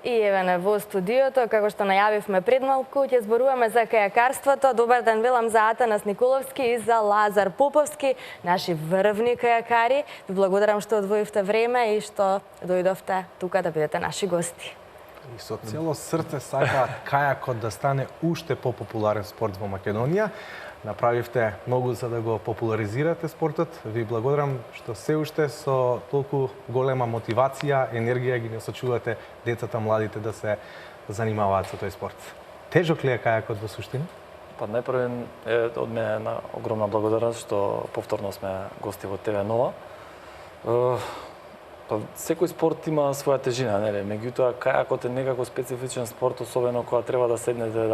И еве во студиото, како што најавивме пред малку, ќе зборуваме за кајакарството. Добар ден велам за Атанас Николовски и за Лазар Поповски, наши врвни кајакари. Ви благодарам што одвоивте време и што дојдовте тука да бидете наши гости. И со цело срце сакаат кајакот да стане уште попопуларен спорт во Македонија. Направивте многу за да го популаризирате спортот. Ви благодарам што се уште со толку голема мотивација, енергија ги насочувате децата, младите да се занимаваат со тој спорт. Тежок ли е кајакот во суштина? Па најпрво од мене една огромна благодарност што повторно сме гости во ТВ Нова. Па секој спорт има своја тежина, нели? Меѓутоа кајакот е некако специфичен спорт, особено кога треба да седнете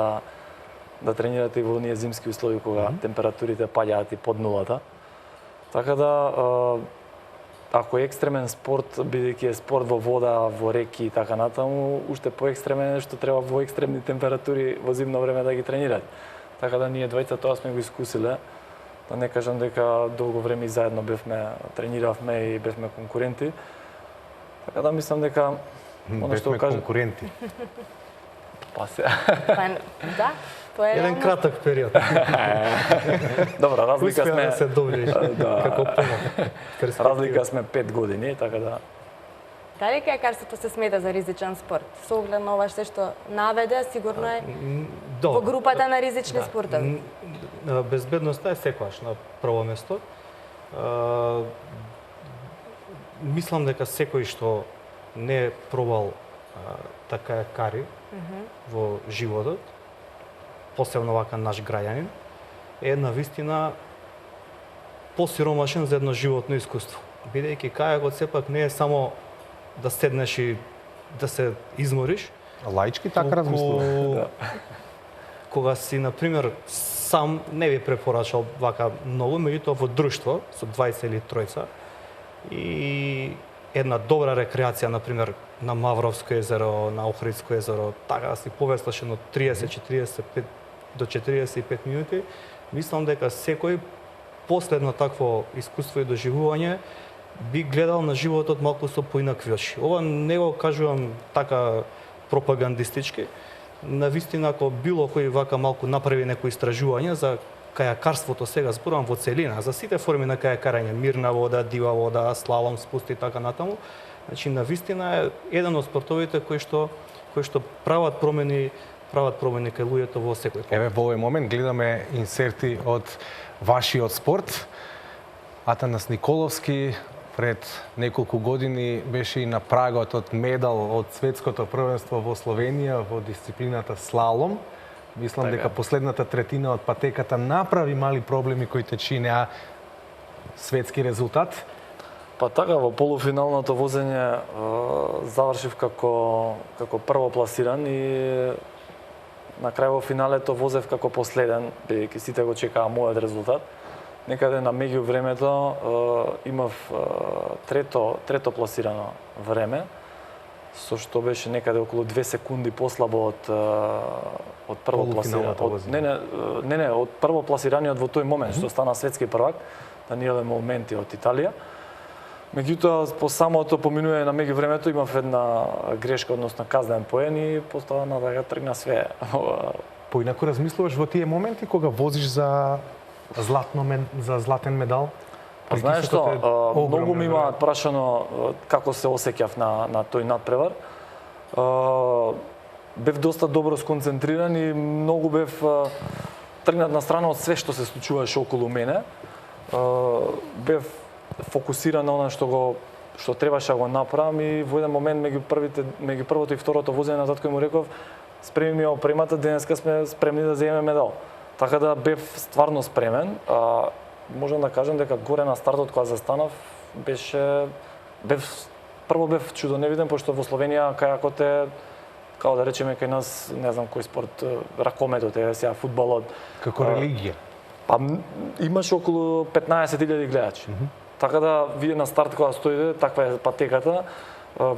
да тренирате и во оние зимски услови кога температурите паѓаат и под нулата. Така да ако е екстремен спорт, бидејќи е спорт во вода, во реки и така натаму, уште поекстремен е што треба во екстремни температури во зимно време да ги тренирате. Така да ние двајца тоа сме го искусиле. Да не кажам дека долго време и заедно трениравме и бевме конкуренти. Така да мислам дека она што кажа конкуренти. Па се. Да, тоа е еден краток период. Добра, разлика сме да се доближи како разлика сме 5 години, така да. Дали кајакарството се смета за ризичен спорт? Со оглед на ова што наведе, сигурно е во групата на ризични спортови. Безбедноста е секогаш на прво место. Мислам дека секој што не е пробал да кајакари во животот, посебно вака наш граѓанин, е навистина посиромашен за едно животно искуство. Бидејќи кајакот сепак не е само да седнеш и да се измориш. Лаички така размислувам. Кога си, например, сам не би препорачал вака многу, меѓутоа во друштво со 20 или тројца и една добра рекреација, например, на Мавровско езеро, на Охридско езеро, така да си повеслаш едно 30-45 до 45 минути, мислам дека секој последно такво искуство и доживување би гледал на животот малку со поинакви очи. Ова не го кажувам така пропагандистички. Навистина, ако било кој вака малку направи некои истражување за кајакарството, сега зборувам во целина, за сите форми на кајакарање, мирна вода, дива вода, слалом, спуст и така натаму, значи навистина е еден од спортовите кои што прават промени кај луѓето во секој спорт. Еве во овој момент гледаме инсерти од вашиот спорт. Атанас Николовски пред неколку години беше и на прагот од медал од светското првенство во Словенија во дисциплината слалом. Мислам дека последната третина од патеката направи мали проблеми кои те чинеа светски резултат. Па така, во полуфиналното возење завршив како прво пласиран и на крај во финалето возев како последен, бидејќи сите го чекаа мојот резултат. Некаде на меѓу времето имав трето пласирано време, со што беше некаде околу 2 секунди послабо од прво пласираниот. Не, од прво пласираниот во тој момент, што стана светски првак, Даниеле Молменти од Италија. Меѓутоа, по самото поминување на меѓу времето имав една грешка, односно казнен поен и постава да тргна све. Поинаку размислуваш во тие моменти кога возиш за златен медал? Па знаеш што, многу ми имаат прашано како се осеќав на тој надпревар. Бев доста добро сконцентриран и многу бев тргнат на страна од све што се случуваше околу мене. Бев фокусиран на она што требаше да го направам и во еден момент меѓу првото и второто возење на татко му реков: "Спреми ми опремата, денеска сме спремни да земеме медал." Така да бев стварно спремен. Можам да кажам дека горе на стартот кога застанав прво бев чудоневиден, пошто во Словенија кајакот е, како да речеме кај нас, не знам кој спорт, ракометот е, сега фудбалот. Како религија. Па имаш околу 15.000 гледачи. Така да вие на старт кога стоите, таква е патеката,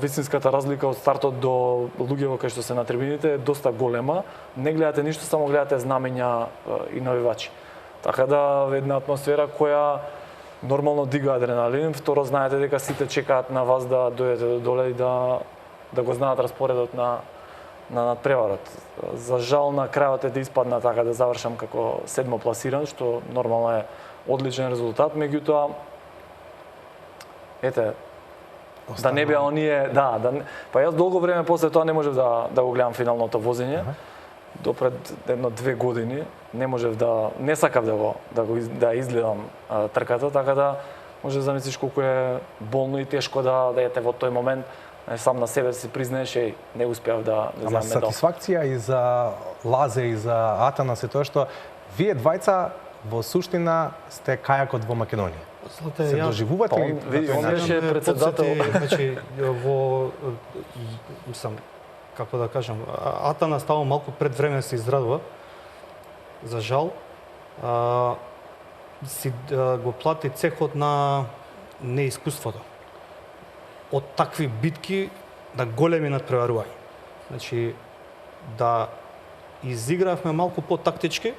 вистинската разлика од стартот до луѓето кои што се на трибините е доста голема. Не гледате ништо, само гледате знамења и навивачи. Така да една атмосфера која нормално дига адреналин, второ знаете дека сите чекаат на вас да дојдете до доле и да да го знаат распоредот на надпреварот. За жал на крајот да испадна така да завршам како седмо пласиран, што нормално е одличен резултат, меѓутоа ете да не беа оние, па јас долго време после тоа не можев да го гледам финалното возење. Допред 1-2 години не можев не сакав да изгледам трката, така да може да замислиш колку е болно и тешко да ете во тој момент сам на себе си признаеш не успеав да земам медал. Сатисфакција и за Лазе и за Атанас е тоа што вие двајца во суштина сте кајакот во Македонија. Се доживувате ли? Он беше председател. Значи во мислам како да кажам, Атанас става малку пред време се израдува. За жал, го плати цехот на неискуството. Од такви битки на големи надпреварувања. Значи, да изигравме малку по-тактички,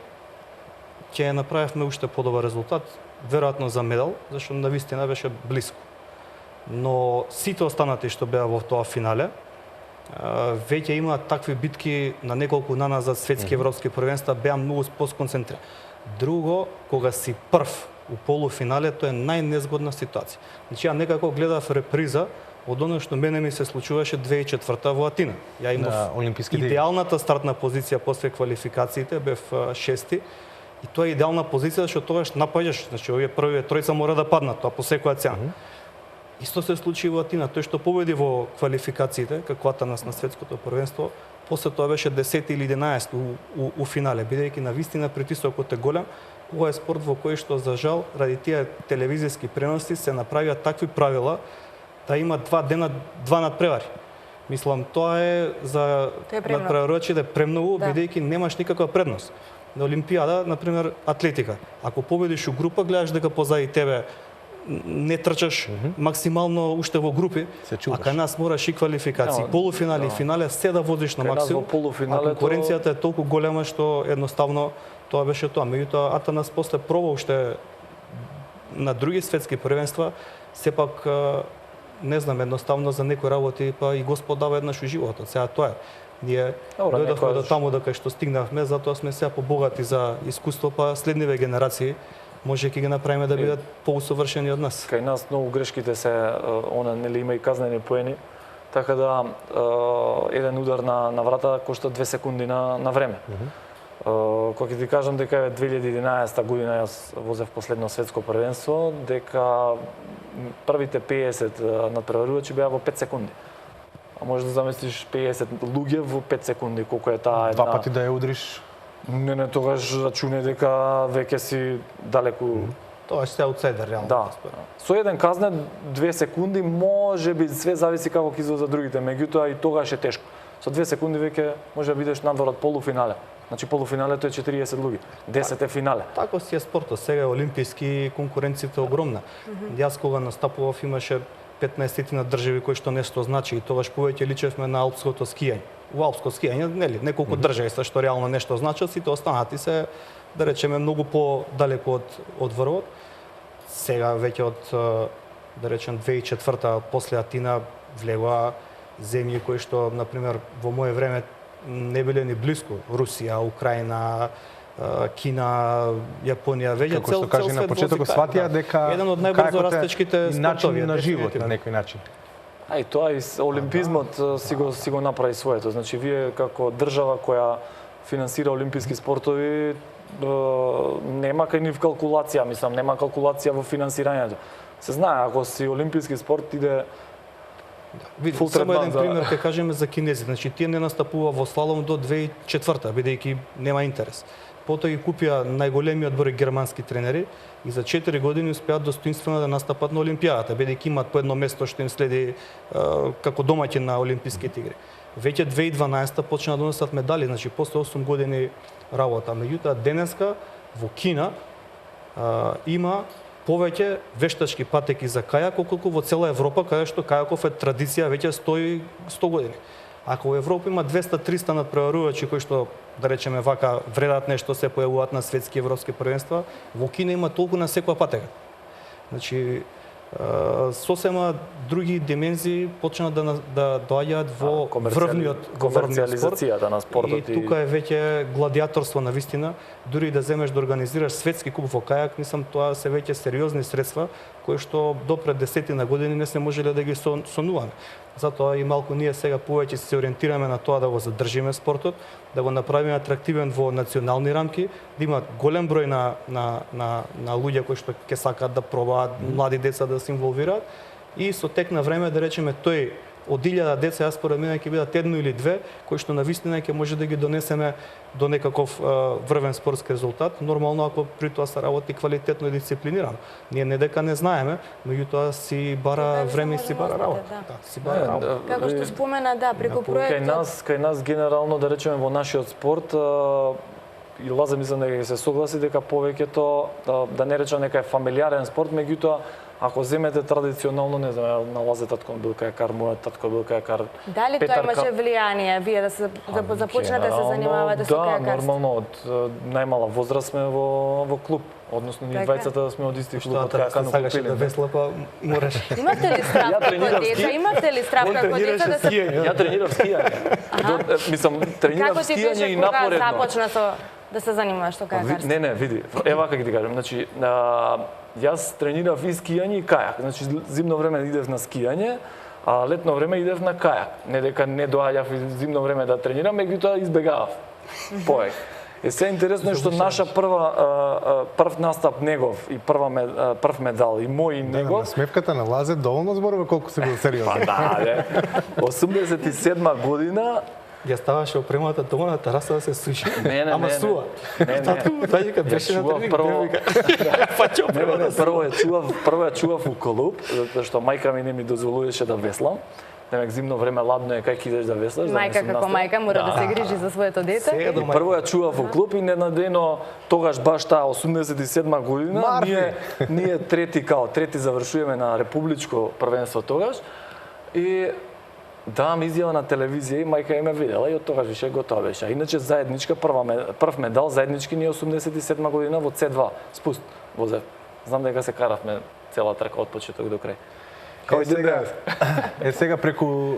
ќе направивме уште подобар резултат, веројатно за медал, зашто навистина беше блиско. Но сите останати што беа во тоа финале, веќе имаат такви битки на неколку дана за светски европски првенства, беа многу посконцентрирани. Друго, кога си прв у полуфинале, тоа е најнезгодна ситуација. Значи, ја некако гледав реприза од оно што мене ми се случуваше 2004 во Атина. Ја имав идеалната стартна позиција после квалификациите, бев шести, и тоа е идеална позиција што тогаш напаѓаш, значи овие првите тројца мора да паднат, тоа по секоја цена. Исто се случи во Атина, тој што победи во квалификациите, како Атанас на светското првенство, после тоа беше 10 или 11 у финале, бидејќи навистина притисокот е голем. Ова е спорт во кој што за жал ради тие телевизиски преноси се направија такви правила да има 2 дена 2 надпревари. Мислам, тоа е за надпреварувачите премногу, бидејќи немаш никаква предност. На Олимпијада, например, атлетика. Ако победиш у група, гледаш дека позади тебе не трчаш максимално уште во групи, а кај нас мораш и квалификации, полуфинали и финале, се да возиш на максимум. А конкуренцијата е толку голема што едноставно тоа беше тоа. Меѓутоа Атанас после проба уште на други светски првенства, сепак не знам, едноставно за некои работи па и Господ дава еднаш у животот. Сега тоа е. Ние дојдовме до таму дека што стигнавме, затоа сме сега побогати за искуство, па следниве генерации може ќе ги направиме да бидат поусовршени од нас. Кај нас многу грешките се нели има и казнени поени, така да еден удар на врата кошта 2 секунди на време. Кога ќе ти кажам дека е 2011 година јас возев последно светско првенство, дека првите 50 надпреварувачи беа во 5 секунди. А може да замислиш 50 луѓе во 5 секунди, колку е таа една... 2 пати да ја удриш? Не, тогаш рачуне дека веќе си далеку... Тоа ще е аутсайдер, реално. Да. Со еден казнет 2 секунди, може би све зависи како ќе излезат другите, меѓутоа и тогаш е тешко. Со 2 секунди веќе може да бидеш надвор од полуфинале. Значи полуфиналето е 40 луѓе, 10 е финале. Тако си е спортот, сега е олимписки, конкуренцијата е огромна. Јас кога настапував имаше 15 на држави кои што нешто значи и тогаш повеќе личевме на алпското скијање. Во алпско скијање, нели, неколку држави се што реално нешто значат, сите останати се, да речеме, многу подалеку од врвот. Сега веќе од, да речем, 2004 после Атина влегоа земји кои што, например, во моје време не биле ни близко. Русија, Украина, Кина, Јапонија, веќе цел свет. Како што кажи на почетокот, сватија дека еден од најбрзо растечките спортови на живот на некој начин. А и тоа и олимпизмот си го направи своето. Значи вие како држава која финансира олимписки спортови нема кај нив калкулација, мислам, нема калкулација во финансирањето. Се знае, ако си олимписки спорт иде Види, само еден пример ќе кажеме за кинези. Значи тие не настапува во слалом до 2004 бидејќи нема интерес. Потоа ги купија најголемиот број германски тренери и за 4 години успеат достоинствено да настапат на олимпијадата, бидејќи имаат по едно место што им следи како домаќин на олимписките игри. Веќе 2012 почна да донесат медали, значи после 8 години работа. Меѓутоа денеска во Кина има повеќе вештачки патеки за кајак, колку во цела Европа, каде што кајаков е традиција веќе 100 години. Ако во Европа има 200-300 надпреварувачи кои што, да речеме вака, вредат нешто, се појавуваат на светски европски првенства, во Кина има толку на секоја патека. Значи, сосема други димензии почна да доаѓаат во врвниот спорт. Комерцијализацијата на спортот. И тука е веќе гладиаторство на вистина. Дури да земеш да организираш светски куп во кајак, мислам тоа се веќе сериозни средства кои што до пред 10 години не се можеле да ги сонуваме. Затоа и малку ние сега повеќе се ориентираме на тоа да го задржиме спортот, да го направиме атрактивен во национални рамки, да има голем број на луѓе кои што ќе сакаат да пробаат, млади деца да се инволвираат и со тек на време да речеме тој од 1000 деца, јас според мене ќе бидат едно или две кои што навистина ќе може да ги донесеме до некаков врвен спортски резултат, нормално ако при тоа се работи квалитетно и дисциплинирано. Ние не дека не знаеме, меѓутоа си бара време и си бара работа. Да, си бара работа. Како што спомена, да, преку проектот. Кај нас генерално да речеме во нашиот спорт и Лазар мислам дека ќе се согласи дека повеќето да не речам нека е фамилиарен спорт, меѓутоа ако земете традиционално, не знам, на Лазе татко бил кајакар, мојот татко бил кајакар. Дали тоа имаше влијание вие да се започнете да се занимавате со кајакарство? Да, нормално од најмала возраст сме во клуб. Односно ние двајцата сме од исти клуб, од кајакарно сакаше да весла, па мораш. Имавте ли страв како деца? Имавте ли страв како деца да се Ја тренирав скијање. Мислам, тренирав скијање и напоредно. Како ти беше кога започна да се занимаваш со кајакарство? Не, види. Вака ќе ти кажам. Значи, јас тренирав и скијање и кајак. Значи, зимно време идев на скијање, а летно време идев на кајак. Не дека не доаѓав и зимно време да тренирам, меѓутоа избегавав. Повеќе. Се интересно е што наша прв настап негов и прв медал и мој негов. На смевката на Лазе доволно зборува колку се бил сериозен. Па да, 87 година. Ја ставаше опремата дома на тераса да се суши. Ама сува. Татко му тајка беше на тренинг. Прво ја чував у клуб, затоа што мајка ми не ми дозволуваше да веслам. Демек зимно време ладно е кај ќе идеш да веслаш. Мајка како мајка мора да се грижи за своето дете. Прво ја чував во клуб и ненадено тогаш баш таа 87 година ние трети завршуваме на републичко првенство тогаш и давам изјава на телевизија и мајка ме видела и од тогаш више готова беше. Иначе заедничка прв медал заеднички ние 87 година во C2 спуст возев. Знам дека се каравме цела трка од почеток до крај. Сега преку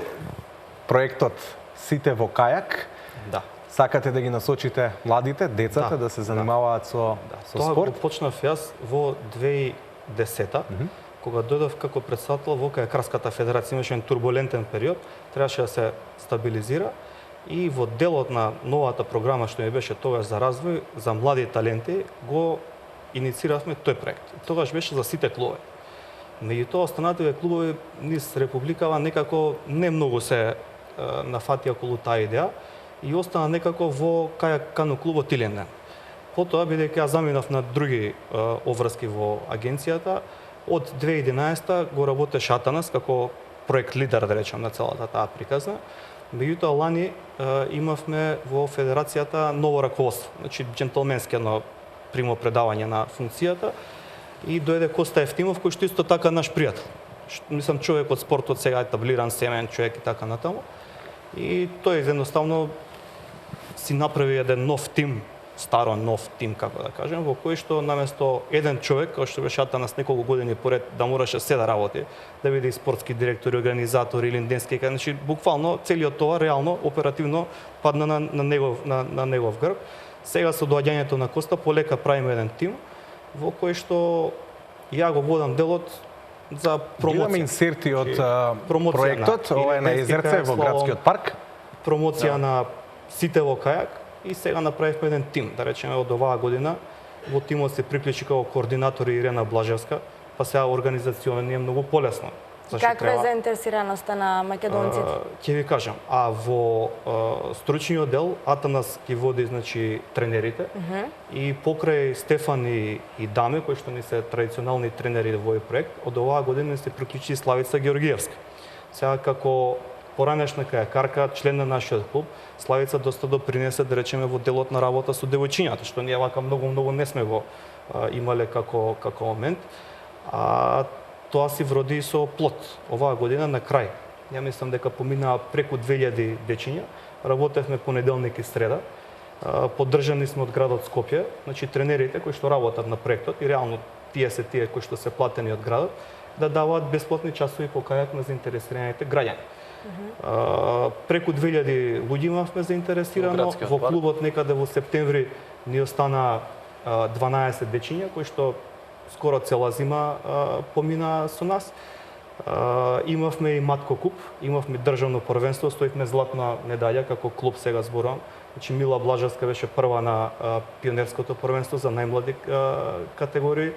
проектот Сите во кајак, да, сакате да ги насочите младите, децата да се занимаваат со спорт? Тоа го почнав јас во 2010-та, кога дојдов како претседател во Кајакарската федерација, имаше еден турбулентен период, требаше да се стабилизира и во делот на новата програма што ми беше тогаш за развој за млади таленти го иницииравме тој проект. Тогаш беше за сите клубови. Меѓутоа останатите клубови низ републикава некако не многу се нафатија околу таа идеја и остана некако во кајакано клубот Илинден. Потоа бидејќи јас заминав на други обврски во агенцијата, од 2011 го работеше Атанас како проект лидер, да речем, на целата таа приказна. Меѓутоа лани имавме во федерацијата ново раководство, значи џентлменски едно примо предавање на функцијата и дојде Коста Ефтимов кој што исто така наш пријател. Мислам човек од спортот сега етаблиран, семен човек и така натаму. И тој едноставно си направи еден нов тим, нов тим, како да кажем, во кој што наместо еден човек, кој што беше Атанас неколку години поред да мораше се да работи, да биде и спортски директор, организатор или инденски, значи буквално целиот тоа реално оперативно падна на негов грб. Сега со доаѓањето на Коста полека правиме еден тим во кој што ја го водам делот за промоција. Имаме инсерти од проектот, ова е на Езерце во градскиот парк. Промоција на Сите во кајак и сега направивме еден тим, да речеме од оваа година. Во тимот се приклучи како координатор Ирена Блажевска, па сега организационно ни е многу полесно. Каква е заинтересираноста на македонците? Ќе ви кажам, а во стручниот дел Атанас ги води значи тренерите и покрај Стефан и Даме кои што ни се традиционални тренери во овој проект, од оваа година се приклучи Славица Георгиевска. Сега како поранешна кајакарка, член на нашиот клуб, Славица доста допринесе, да речеме, во делот на работа со девојчињата, што ние вака многу не сме го имале како момент. Тоа си вроди со плод. Оваа година на крај. Ја мислам дека поминаа преку 2000 дечиња. Работевме понеделник и среда. Поддржани сме од градот Скопје, значи тренерите кои што работат на проектот и реално тие кои што се платени од градот, да даваат бесплатни часови по кајак на заинтересираните граѓани. Преку 2000 луѓе имавме заинтересирано, во клубот некаде во септември ни остана 12 дечиња кои што скоро цела зима помина со нас. Имавме и Матко куп, имавме државно првенство, стоивме златна медаља како клуб, сега зборувам. Значи Мила Блажевска беше прва на пионерското првенство за најмлади категории,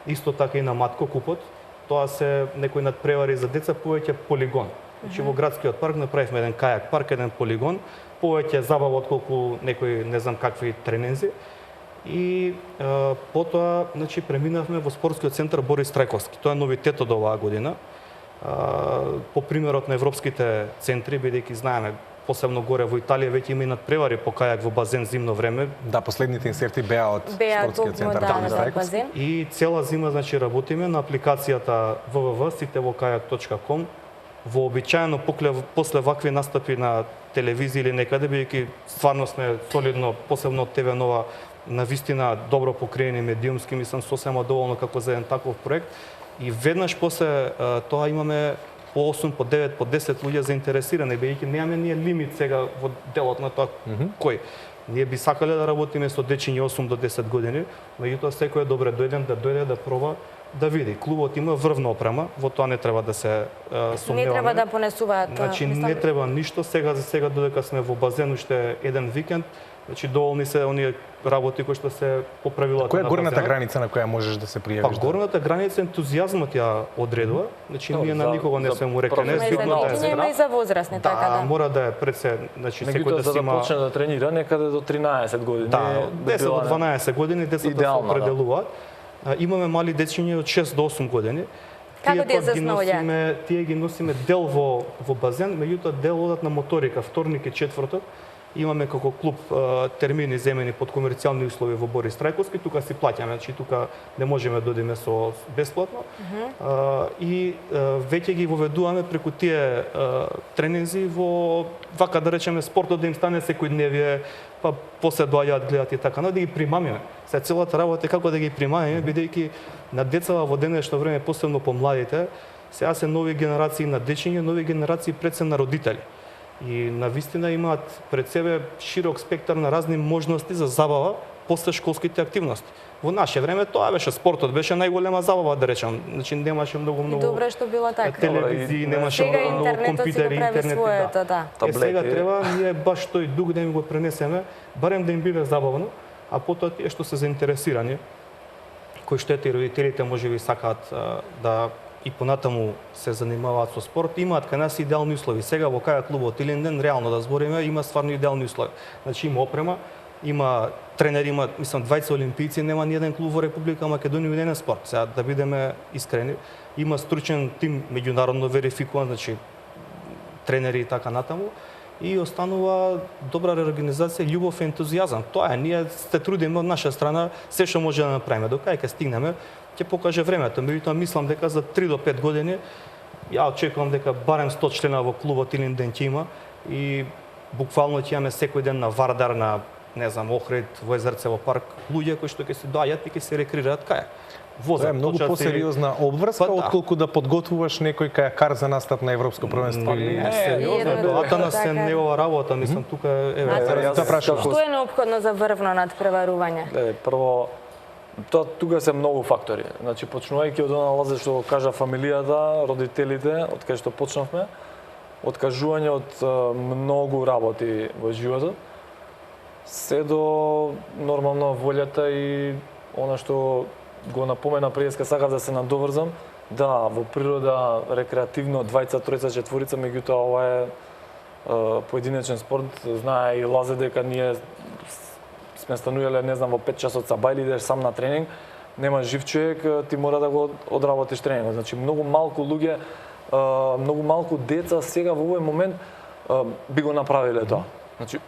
исто така и на Матко купот. Тоа се некои надпревари за деца, повеќе полигон. Значи во градскиот парк направивме еден кајак парк, еден полигон, повеќе забава отколку некои не знам какви тренинзи. И потоа значи преминавме во спортскиот центар Борис Трајковски. Тоа е новитет од оваа година. По примерот на европските центри, бидејќи знаеме посебно горе во Италија веќе има и надпревари по кајак во базен зимно време. Да, последните инсерти беа од спортскиот центар Трајковски. И цела зима значи работиме на апликацијата www.sitevokajak.com. Вообичаено после вакви настапи на телевизија или некаде, бидејќи стварно сме солидно, посебно од ТВ Нова, на вистина добро покриени медиумски, мислам сосема доволно како за еден таков проект. И веднаш после тоа имаме по 8, по 9, по 10 луѓе заинтересирани, бидејќи немаме ние лимит сега во делот на тоа кој. Ние би сакале да работиме со дечиња 8 до 10 години, меѓутоа секој е добре дојден да дојде да проба да види. Клубот има врвна опрема, во тоа не треба да се сомневаме. Не треба да понесуваат. Значи не треба ништо сега за сега додека сме во базен уште еден викенд. Значи доволни се оние работи кои што се по правилата Која е на горната базенот. граница на која можеш да се пријавиш? Па горната граница ентузијазмот ја одредува. Значи ние на никого не сме му рекле, не Има и за битно да е дечиња, има и за возрастни, така да, да. мора да е пред се, значи секој Меѓутоа да за си да има почне да тренира некаде до 13 години. да, би 10 била до 12 години децата се идеално, определуваат. Имаме мали дечиња од 6 до 8 години. Како Тие ти пак се тие ги носиме дел во базен, меѓутоа дел одат на моторика, вторник и четврток. Имаме како клуб термини земени под комерцијални услови во Борис Трајковски, тука си плаќаме, значи тука не можеме да одиме со бесплатно. И веќе ги воведуваме преку тие тренинзи во вака да речеме спортот да им стане секојдневие, па после доаѓаат гледат и така, но да ги примамиме. Се целата работа е како да ги примамиме, бидејќи на децата во денешно време, посебно по младите, сега се нови генерации на дечиња, нови генерации пред се на родители. И навистина имаат пред себе широк спектар на разни можности за забава после школските активности. Во наше време тоа беше спортот, беше најголема забава, да речам. Значи немаше многу Добре што било така. телевизии, немаше Сега многу интернетот си го компјутери, прави интернет. своето, да. Сега треба ние баш тој дух да им го пренесеме, барем да им биде забавно, а потоа тие што се заинтересирани, кои што и родителите можеби сакаат да и понатаму се занимаваат со спорт, имаат кај нас идеални услови. Сега во кај клубот Илинден, реално да збориме, има стварно идеални услови. Значи има опрема, има тренери, има, мислам, 20 олимпијци, нема ни еден клуб во Република Македонија уединен спорт. Сега да бидеме искрени, има стручен тим меѓународно верификуван, значи тренери и така натаму. И останува добра реорганизација, љубов и ентузијазам. Тоа е, ние се трудиме од наша страна, се што може да направиме. До кај ќе стигнеме, ќе покаже времето. Меѓутоа мислам дека за 3 до 5 години ја очекувам дека барем 100 члена во клубот Илинден ќе има и буквално ќе имаме секој ден на Вардар, на не знам, Охрид, во Езерцево парк, луѓе кои што ќе се доаѓаат и ќе се рекреираат кај. Тоа е многу посериозна обврска, Па да. отколку да подготвуваш некој кајакар за настап на европско првенство или Не, сериозно, тоа на се Така. негова работа, мислам, тука е... да прашувам. Што е неопходно за врвно надпреварување? Прво, тука се многу фактори. Значи, почнувајќи од она лазе што кажа фамилијата, родителите, од кај што почнавме, откажување од многу работи во животот, се до нормално волјата и она што го напомена преска, сакав да се надоврзам, да, во природа, рекреативно, двајца, тројца, четворица, меѓутоа ова е поединечен спорт, знае и Лазе дека ние сме станувале, не знам, во 5 часот са бајли, идеш сам на тренинг, нема жив човек, ти мора да го одработиш тренингот. Значи, многу малку луѓе, многу малку деца сега во овој момент би го направиле тоа. Значи,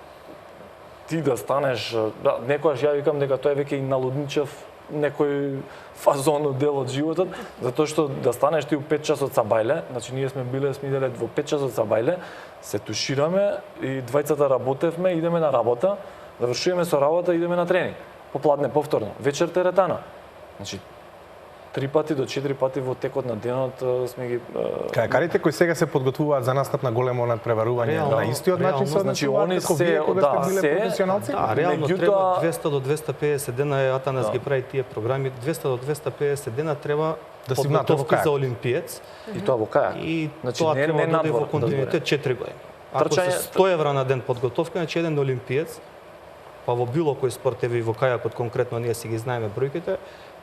ти да станеш, да, некојаш ја викам дека тоа е веќе и налудничев некој фазон дел од животот, затоа што да станеш ти у 5 часот са бајле, значи ние сме иделе во 5 часот са бајле, се тушираме и двајцата работевме, идеме на работа, завршуваме со работа, идеме на тренинг. Попладне повторно, вечер теретана. Значи 3 пати до 4 пати во текот на денот сме ги Кајакарите кои сега се подготвуваат за настап на големо надпреварување Реално, на истиот начин се значи, однесуваат они како се- вие кога да, сте биле се- професионалци? Да, реално Меѓутоа- треба 200 до 250 дена е Атанас ги прави тие програми. 200 до 250 дена треба Да си внатре во подготовка кајак. за олимпиец и тоа во кајак. и Значи, тоа не- треба не да оди надвор, во континуитет 4 години. Ако Трчање- се 100 евра на ден подготовка, значи еден олимпиец, па во било кој спорт, еве и во кајакот конкретно ние си ги знаеме бројките,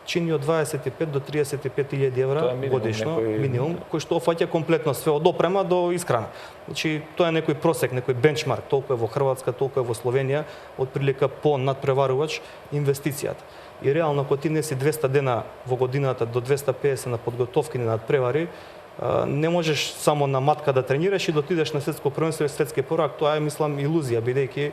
чини од 25 до 35.000 Тоа евра е минимум, годишно, некој- минимум, кој што офаќа комплетно све од опрема до исхрана. Значи тоа е некој просек, некој бенчмарк, толку е во Хрватска, толку е во Словенија, отприлика по надпреварувач инвестицијата. И реално ако ти неси 200 дена во годината до 250 на подготовки на надпревари, не можеш само на матка да тренираш и да отидеш на светско првенство и светски порак, тоа е мислам илузија бидејќи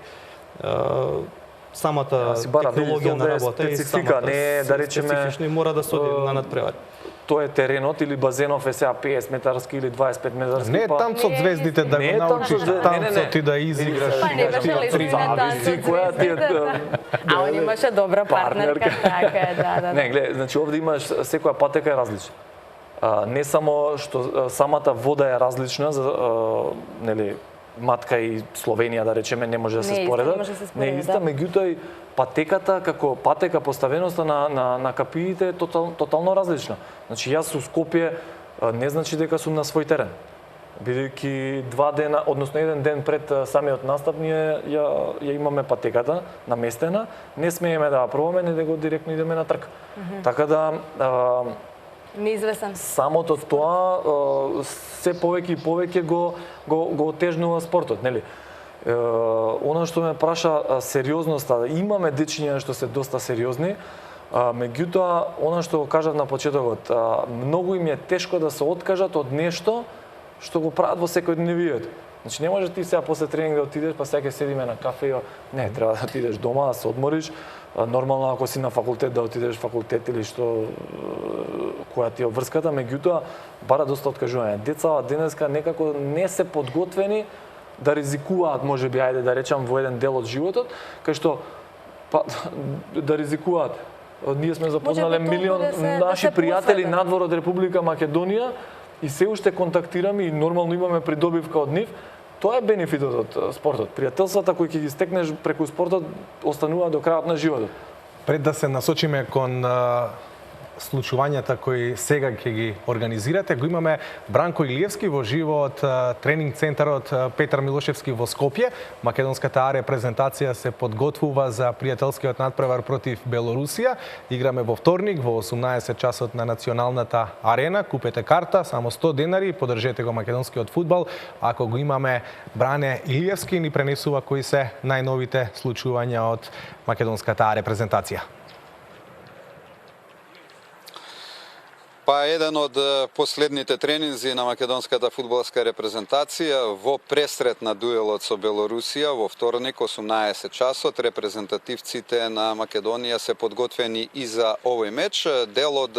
самата си бара, технологија видиш, на овде е работа и специфика, самата не е, да речеме, специфично и мора да се оди на надпревари. Тоа е теренот или базенов е сега 50 метарски или 25 метарски. Не е танцот звездите да Не го е научиш, танцот звездите, не, не, не. танцот и да изиграш. Па не беше ли Три сме зависи. танцот која ти е, звездите? А он имаше добра партнерка, така е, да. Не, гледај, значи овде имаш секоја патека е различна. Не само што самата вода е различна за нели матка и Словенија да речеме не може да Не се е иста, спореда. не може да се Не е спореда, иста, да. меѓутоа и патеката како патека поставеноста на капиите е тотално различна. Значи јас со Скопје не значи дека сум на свој терен. Бидејќи 2 дена, односно 1 ден пред самиот настап ние ја имаме патеката наместена, не смееме да ја пробаме, не да го директно идеме на трка. Така да Неизвестен. самото тоа се повеќе и повеќе го отежнува спортот, нели? Она што ме праша сериозноста, имаме дечиња што се доста сериозни, меѓутоа она што го кажав на почетокот, многу им е тешко да се откажат од нешто што го прават во секојдневието. Значи не може ти сега после тренинг да отидеш, па сега ќе седиме на кафе, не, треба да отидеш дома, да се одмориш. Нормално ако си на факултет да отидеш факултет или што која ти е врската, меѓутоа бара доста откажување. Децата денеска некако не се подготвени да ризикуваат, можеби, ајде да речам, во еден дел од животот, кај што да ризикуваат. Ние сме запознале Можеби милион толку да наши се пријатели посветат. надвор од Република Македонија и се уште контактираме и нормално имаме придобивка од нив. Тоа е бенефитот од спортот. Пријателствата кои ќе ги стекнеш преку спортот остануваат до крајот на животот. Пред да се насочиме кон случувањата кои сега ќе ги организирате, го имаме Бранко Илиевски во живо од тренинг центарот Петар Милошевски во Скопје. Македонската А репрезентација се подготвува за пријателскиот надпревар против Белорусија. Играме во вторник во 18 часот на националната арена. Купете карта, само 100 денари, поддржете го македонскиот фудбал. Ако го имаме Бране Илиевски, ни пренесува кои се најновите случувања од македонската А репрезентација. Па еден од последните тренинзи на македонската фудбалска репрезентација во пресрет на дуелот со Белорусија во вторник 18 часот репрезентативците на Македонија се подготвени и за овој меч. Дел од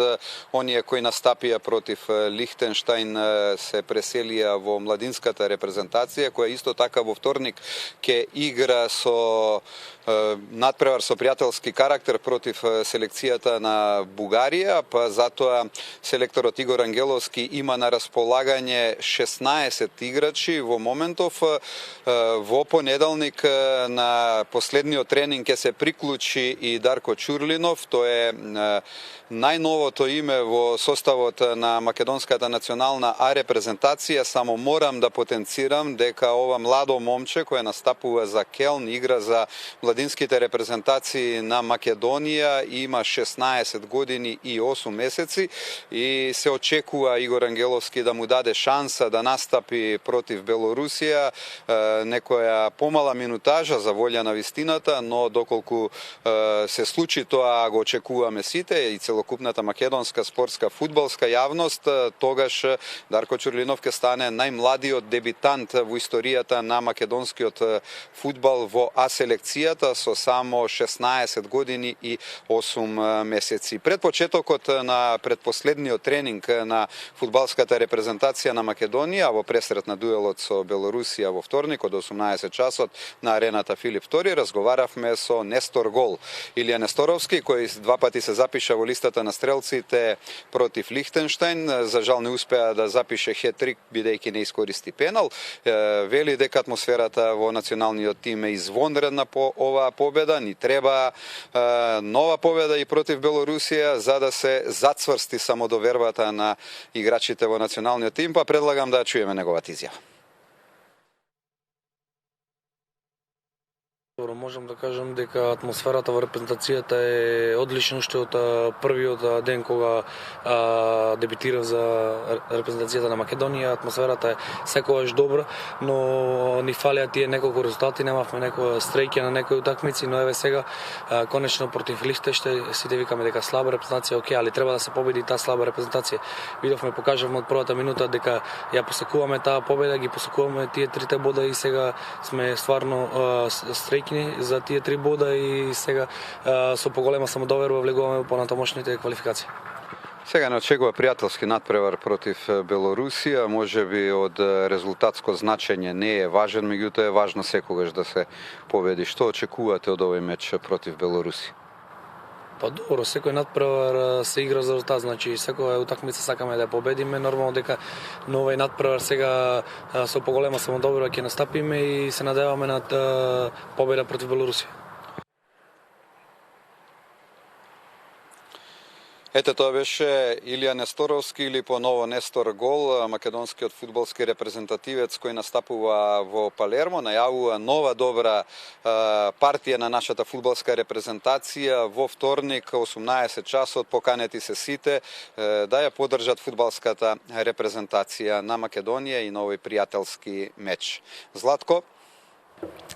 оние кои настапија против Лихтенштаин се преселија во младинската репрезентација која исто така во вторник ќе игра со надпревар со пријателски карактер против селекцијата на Бугарија, па затоа селекторот Игор Ангеловски има на располагање 16 играчи во моментов. Во понеделник на последниот тренинг ќе се приклучи и Дарко Чурлинов, тоа е најновото име во составот на македонската национална А репрезентација. Само морам да потенцирам дека ова младо момче кој настапува за Келн, игра за младинските репрезентации на Македонија, има 16 години и 8 месеци и се очекува Игор Ангеловски да му даде шанса да настапи против Белорусија, некоја помала минутажа за волја на вистината, но доколку се случи тоа, го очекуваме сите и целокупната македонска спортска фудбалска јавност, тогаш Дарко Чурлинов ќе стане најмладиот дебитант во историјата на македонскиот фудбал во А селекцијата. живота со само 16 години и 8 месеци. Пред почетокот на предпоследниот тренинг на фудбалската репрезентација на Македонија во пресрет на дуелот со Белорусија во вторник од 18 часот на арената Филип II разговаравме со Нестор Гол. Илија Несторовски, кој два пати се запиша во листата на стрелците против Лихтенштајн, за жал не успеа да запише хет-трик бидејќи не искористи пенал. Вели дека атмосферата во националниот тим е извонредна по оваа победа, ни треба нова победа и против Белорусија за да се зацврсти самодовербата на играчите во националниот тим, па предлагам да чуеме неговата изјава. Можам да кажам дека атмосферата во репрезентацијата е одлична уште од првиот ден кога дебитирав за репрезентацијата на Македонија. Атмосферата е секогаш добра, но ни фалеа тие неколку резултати, немавме некоја стреќа на некои утакмици, но еве сега конечно против Лихтенштајн сите викаме дека слаба репрезентација, окей, али треба да се победи таа слаба репрезентација. Видовме, покажавме од првата минута дека ја посекуваме таа победа, ги посекуваме тие трите бода и сега сме стварно стреќни за тие 3 бода и сега со поголема самодоверба влегуваме во понатамошните квалификации. Сега не очекува пријателски надпревар против Белорусија, можеби од резултатско значење не е важен, меѓутоа е важно секогаш да се победи. Што очекувате од овој меч против Белорусија? Па добро, секој надпревар се игра за резултат, значи секоја утакмица сакаме да ја победиме, нормално дека на овој надпревар сега со поголема самодоверба ќе настапиме и се надеваме на победа против Белорусија. Ете, тоа беше Илија Несторовски или поново Нестор Гол, македонскиот фудбалски репрезентативец кој настапува во Палермо, најавува нова добра партија на нашата фудбалска репрезентација во вторник 18 часот. Поканети се сите да ја поддржат фудбалската репрезентација на Македонија и на овој пријателски меч. Златко?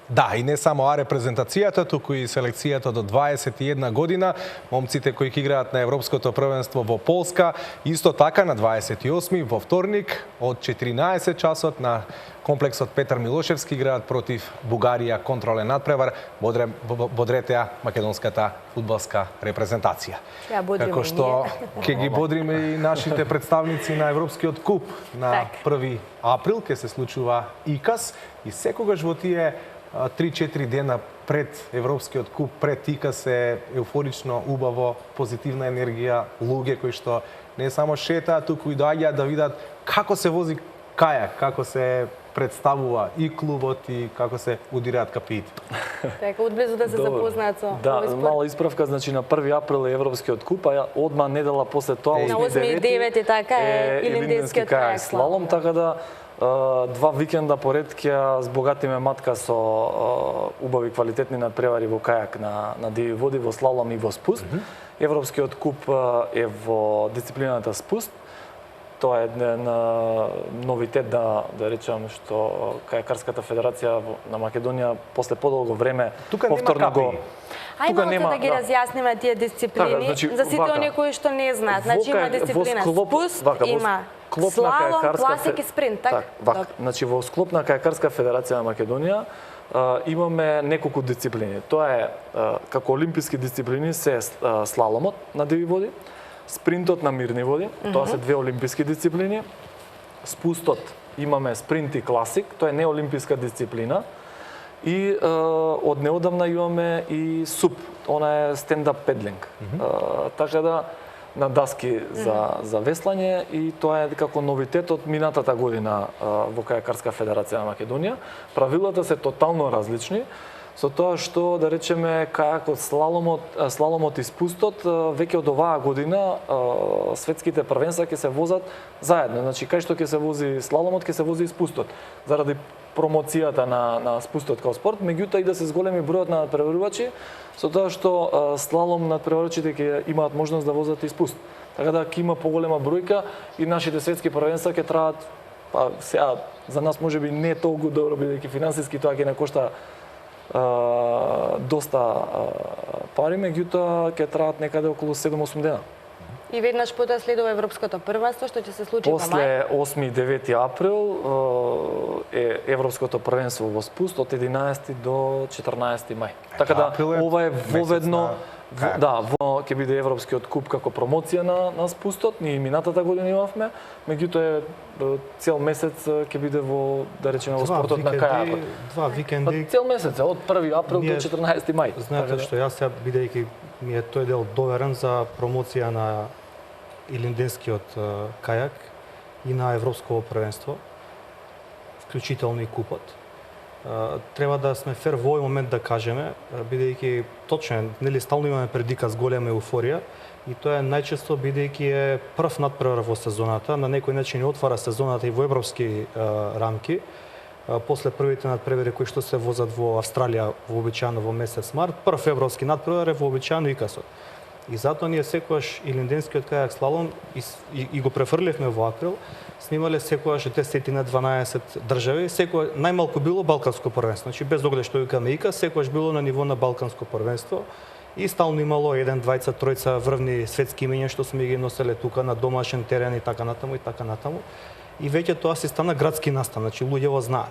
Да, и не само репрезентацијата, туку и селекцијата до 21 година, момците кои ќе играат на Европското првенство во Полска, исто така на 28 во вторник од 14 часот на комплексот Петар Милошевски играат против Бугарија контролен надпревар, бодрете ја македонската фудбалска репрезентација. Како што ќе ги бодриме и нашите представници на Европскиот куп на 1 април, ќе се случува ИКАС и секогаш во тие 3-4 дена пред Европскиот куп, пред ИКАС е еуфорично, убаво, позитивна енергија, луѓе кои што не само шетаат, туку и доаѓаат да видат како се вози кајак, како се представува и клубот и како се удираат капиите. Така, одблизу да се запознаат со овој спорт. Да, мала исправка, значи на 1 април е Европскиот куп, а одма недела после тоа, на 8 и 9 и така е Илинденскиот кајак слалом. Така да 2 викенда поред ќе збогатиме матка со убави квалитетни надпревари во кајак на диви води, во слалом и во спуст. Европскиот куп е во дисциплината спуст. Тоа е еден новитет, да речам, што Кајакарската федерација на Македонија после подолго време повторно го... Ајде малку да ги разјасниме тие дисциплини, за сите оние кои што не знаат. Значи има дисциплина спуст, има слалом, класик и спринт, така? Значи во склоп на Кајакарска федерација на Македонија имаме неколку дисциплини. Тоа е како олимписки дисциплини се слаломот на диви води, спринтот на мирни води, тоа се 2 олимписки дисциплини. Спустот имаме спринт и класик, тоа е неолимписка дисциплина. И од неодамна имаме и СУП, она е стендап педлинг. Така да на даски за веслање и тоа е како новитет од минатата година во Кајакарска федерација на Македонија. Правилата се тотално различни, со тоа што, да речеме, кајакот, слаломот и спустот, веќе од оваа година светските првенства ќе се возат заедно. Значи, кај што ќе се вози слаломот, ќе се вози и спустот. Заради промоцијата на спустот као спорт, меѓутоа и да се зголеми бројот на надпреварувачи, со тоа што слалом надпреварувачите ќе имаат можност да возат и спуст. Така да ќе има поголема бројка и нашите светски првенства ќе траат, па сега за нас можеби не толку добро, бидејќи финансиски тоа ќе не кошта доста пари, меѓутоа ќе траат некаде околу 7-8 дена. И веднаш потоа следува Европското првенство, што ќе се случи во мај. После 8 и 9 април е Европското првенство во Спуст од 11 до 14 мај. Така да ова е воведно ќе биде Европскиот куп како промоција на Спустот. Ние минатата година имавме, меѓутоа цел месец ќе биде во, да речеме, во спортот на кајакот. Два викенди. Цел месец, од 1 април до 14 мај. Знаете што јас сега бидејќи ми е тој дел доверен за промоција на Илинденскиот кајак и на Европско првенство, вклучително и купот. Треба да сме фер во овој момент да кажеме, бидејќи точно, нели стално имаме предиказ голема еуфорија и тоа е најчесто бидејќи е прв надпревар во сезоната, на некој начин отвара сезоната и во европски рамки. После првите надпревари кои што се возат во Австралија вообичаено во месец март, прв европски надпревар е вообичаено икасот. И затоа ние секогаш Илинденскиот кајак слалом и го префрлевме во април, снимале секогаш 10 на 12 држави, секогаш најмалку било балканско првенство. Значи без оглед што викаме икас, секогаш било на ниво на балканско првенство. И стално имало 1, 2, 3 врвни светски имења што сме ги носеле тука на домашен терен и така натаму и така натаму. И веќе тоа си стана градски настан, значи луѓето знаат.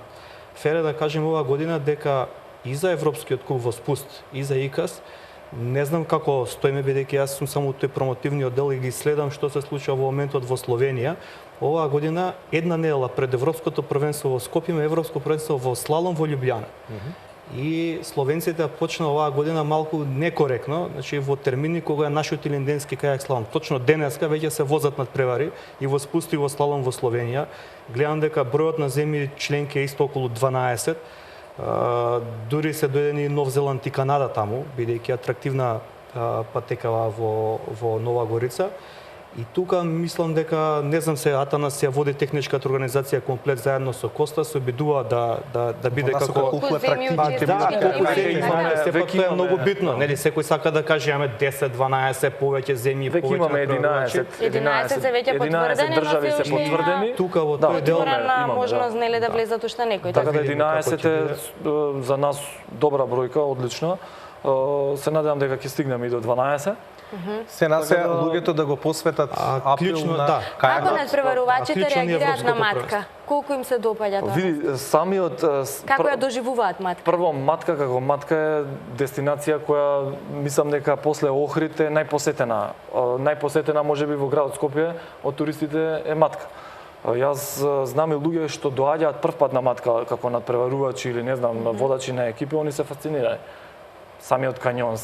Фере да кажем оваа година дека и за Европскиот куп во Спуст и за икас, не знам како стоиме, бидејќи јас сум само тој промотивниот дел и ги следам што се случува во моментот во Словенија. Оваа година, една недела пред Европското првенство во Скопје, има Европско првенство во слалом во Љубљана. И словенците почна оваа година малку некоректно, значи во термини кога е нашиот илинденски кајак слалом. Точно денеска веќе се возат надпревари и во Спуст и во слалом во Словенија. Гледам дека бројот на земји членки е исто околу 12. Дури се дојдени Нов Зеланд и Канада таму, бидејќи атрактивна патека во Нова Горица. И тука мислам дека, не знам се, Атанас ја води техничката организација комплет заедно со Коста, се обидува да биде како колку атрактивно ќе биде. Веќе е многу битно, нели секој сака да каже имаме 10, 12 повеќе земји, веќе имаме 11 се веќе потврдени, држави се потврдени. Тука во тој дел имаме можност нели да влезат уште некои. Така да 11 е за нас добра бројка, одлична. Се надевам дека ќе стигнеме и до 12. Се насе луѓето да го посветат април на Како кајакот. надпреварувачите реагираат на матка? Колку им се допаѓа тоа? Види, самиот Како ја доживуваат матка? Прво, матка како матка е дестинација која мислам дека после Охрид е најпосетена. Најпосетена можеби во градот Скопје од туристите е матка. Јас знам и луѓе што доаѓаат првпат на матка како надпреварувачи или не знам водачи на екипи, они се фасцинирани. Самиот кањон,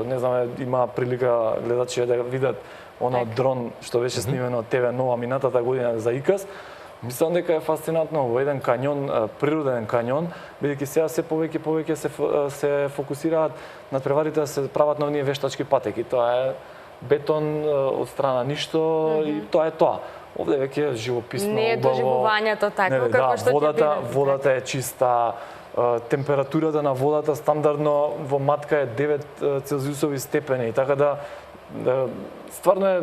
не знам, има прилика гледачи да видат оно дрон што беше снимено од ТВ Нова минатата година за икас. Мислам дека е фасцинатно во еден кањон, природен кањон, бидејќи сега се повеќе се фокусираат надпреварите да се прават на оние вештачки патеки. Тоа е бетон од страна ништо и тоа е тоа. Овде веќе е живописно, убаво. Не е доживувањето тако како што ќе биде. Водата е чиста. Температурата на водата стандардно во матка е 9 целзиусови степени, така да стварно е.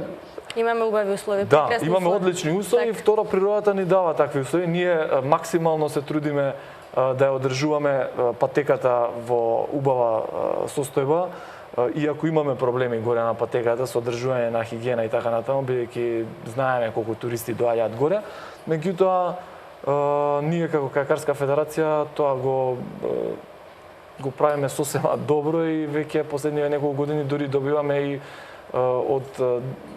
Имаме убави услови, да, прекрасни имаме услови. одлични услови, второ природата ни дава такви услови. Ние максимално се трудиме да ја одржуваме патеката во убава состојба, иако имаме проблеми горе на патеката со одржување на хигиена и така натаму, бидејќи знаеме колку туристи доаѓаат горе, меѓутоа ние како кајакарска федерација тоа го правиме сосема добро и веќе последниве неколку години дури добиваме и од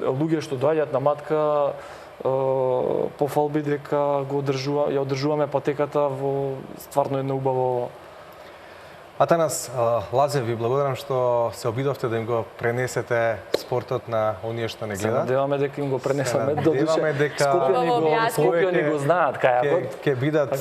луѓе што доаѓаат на матка пофалби дека ја одржуваме патеката во стварно едно убаво. Атанас, Лазе, ви благодарам што се обидовте да им го пренесете спортот на оние што не гледаат. Се надеваме дека им го пренесаме до душе. Скопје ни го знаат кајакот. Ќе бидат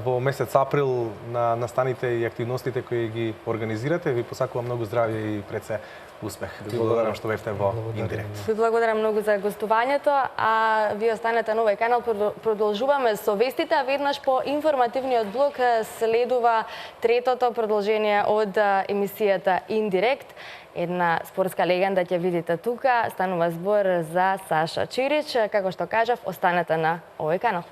во месец април на настаните и активностите кои ги организирате. Ви посакувам многу здравје и пред се успех. Ви благодарам што бевте во Индирект. Ви благодарам многу за гостувањето, а вие останете на овој канал, продолжуваме со вестите, а веднаш по информативниот блок следува третото продолжение од емисијата Индирект. Една спортска легенда ќе видите тука, станува збор за Саша Чирич. Како што кажав, останете на овој канал.